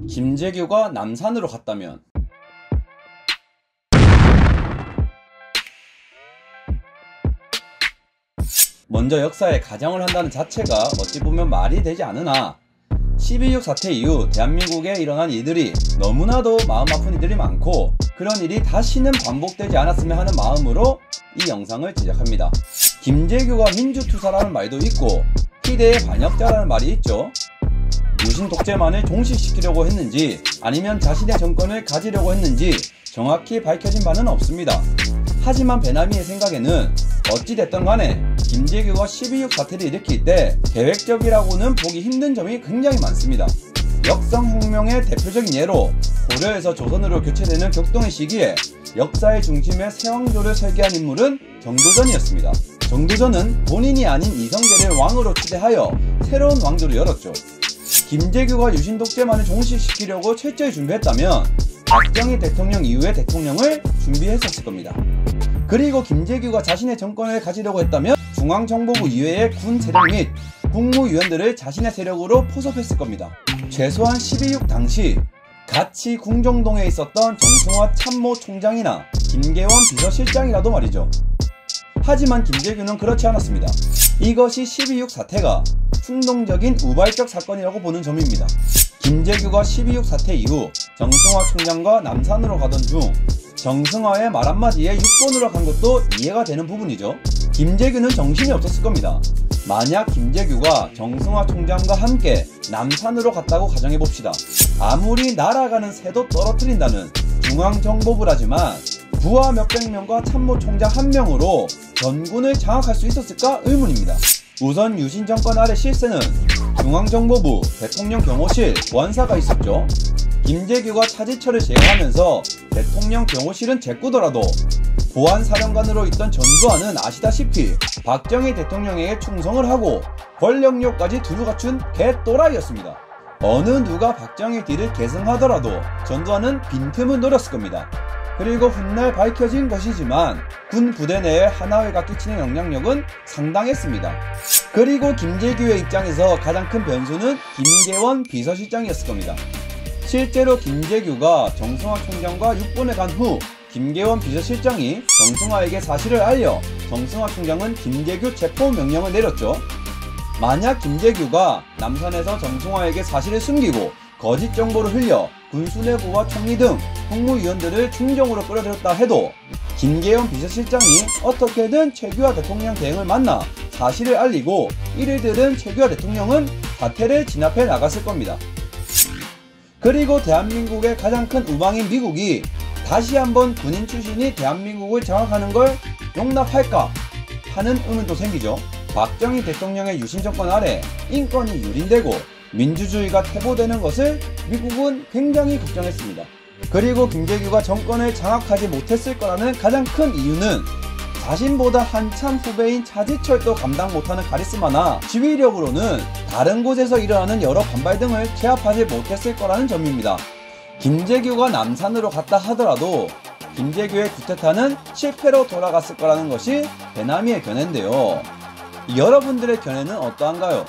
김재규가 남산으로 갔다면. 먼저 역사에 가정을 한다는 자체가 어찌 보면 말이 되지 않으나 12.6 사태 이후 대한민국에 일어난 일들이 너무나도 마음 아픈 일들이 많고 그런 일이 다시는 반복되지 않았으면 하는 마음으로 이 영상을 제작합니다. 김재규가 민주투사라는 말도 있고 희대의 반역자라는 말이 있죠. 유신 독재만을 종식시키려고 했는지 아니면 자신의 정권을 가지려고 했는지 정확히 밝혀진 바는 없습니다. 하지만 배남이의 생각에는 어찌됐든 간에 김재규가 12.6 사태를 일으킬 때 계획적이라고는 보기 힘든 점이 굉장히 많습니다. 역성혁명의 대표적인 예로 고려에서 조선으로 교체되는 격동의 시기에 역사의 중심에 새왕조를 설계한 인물은 정도전이었습니다. 정도전은 본인이 아닌 이성계를 왕으로 추대하여 새로운 왕조를 열었죠. 김재규가 유신독재만을 종식시키려고 철저히 준비했다면 박정희 대통령 이후의 대통령을 준비했었을 겁니다. 그리고 김재규가 자신의 정권을 가지려고 했다면 중앙정보부 이외의 군 세력 및 국무위원들을 자신의 세력으로 포섭했을 겁니다. 최소한 12.6 당시 같이 궁정동에 있었던 정승화 참모총장이나 김계원 비서실장이라도 말이죠. 하지만 김재규는 그렇지 않았습니다. 이것이 12.6 사태가 충동적인 우발적 사건이라고 보는 점입니다. 김재규가 12.6 사태 이후 정승화 총장과 남산으로 가던 중 정승화의 말 한마디에 6번으로 간 것도 이해가 되는 부분이죠. 김재규는 정신이 없었을 겁니다. 만약 김재규가 정승화 총장과 함께 남산으로 갔다고 가정해봅시다. 아무리 날아가는 새도 떨어뜨린다는 중앙정보부라지만 부하 몇백 명과 참모총장 한 명으로 전군을 장악할 수 있었을까 의문입니다. 우선 유신 정권 아래 실세는 중앙정보부, 대통령 경호실, 원사가 있었죠. 김재규가 차지철을 제거하면서 대통령 경호실은 제꾸더라도 보안사령관으로 있던 전두환은 아시다시피 박정희 대통령에게 충성을 하고 권력력까지 두루 갖춘 개또라이였습니다. 어느 누가 박정희 뒤를 계승하더라도 전두환은 빈틈을 노렸을 겁니다. 그리고 훗날 밝혀진 것이지만 군 부대 내에 하나회가 끼치는 영향력은 상당했습니다. 그리고 김재규의 입장에서 가장 큰 변수는 김계원 비서실장이었을 겁니다. 실제로 김재규가 정승화 총장과 6번에 간 후 김계원 비서실장이 정승화에게 사실을 알려 정승화 총장은 김재규 체포 명령을 내렸죠. 만약 김재규가 남산에서 정승화에게 사실을 숨기고 거짓 정보를 흘려 군수내부와 총리 등 국무위원들을 충정으로 끌어들였다 해도 김계원 비서실장이 어떻게든 최규하 대통령 대행을 만나 사실을 알리고 이를 들은 최규하 대통령은 사태를 진압해 나갔을 겁니다. 그리고 대한민국의 가장 큰 우방인 미국이 다시 한번 군인 출신이 대한민국을 장악하는 걸 용납할까 하는 의문도 생기죠. 박정희 대통령의 유신정권 아래 인권이 유린되고 민주주의가 퇴보되는 것을 미국은 굉장히 걱정했습니다. 그리고 김재규가 정권을 장악하지 못했을 거라는 가장 큰 이유는 자신보다 한참 후배인 차지철도 감당 못하는 카리스마나 지휘력으로는 다른 곳에서 일어나는 여러 반발 등을 제압하지 못했을 거라는 점입니다. 김재규가 남산으로 갔다 하더라도 김재규의 쿠데타는 실패로 돌아갔을 거라는 것이 배남이의 견해인데요. 여러분들의 견해는 어떠한가요?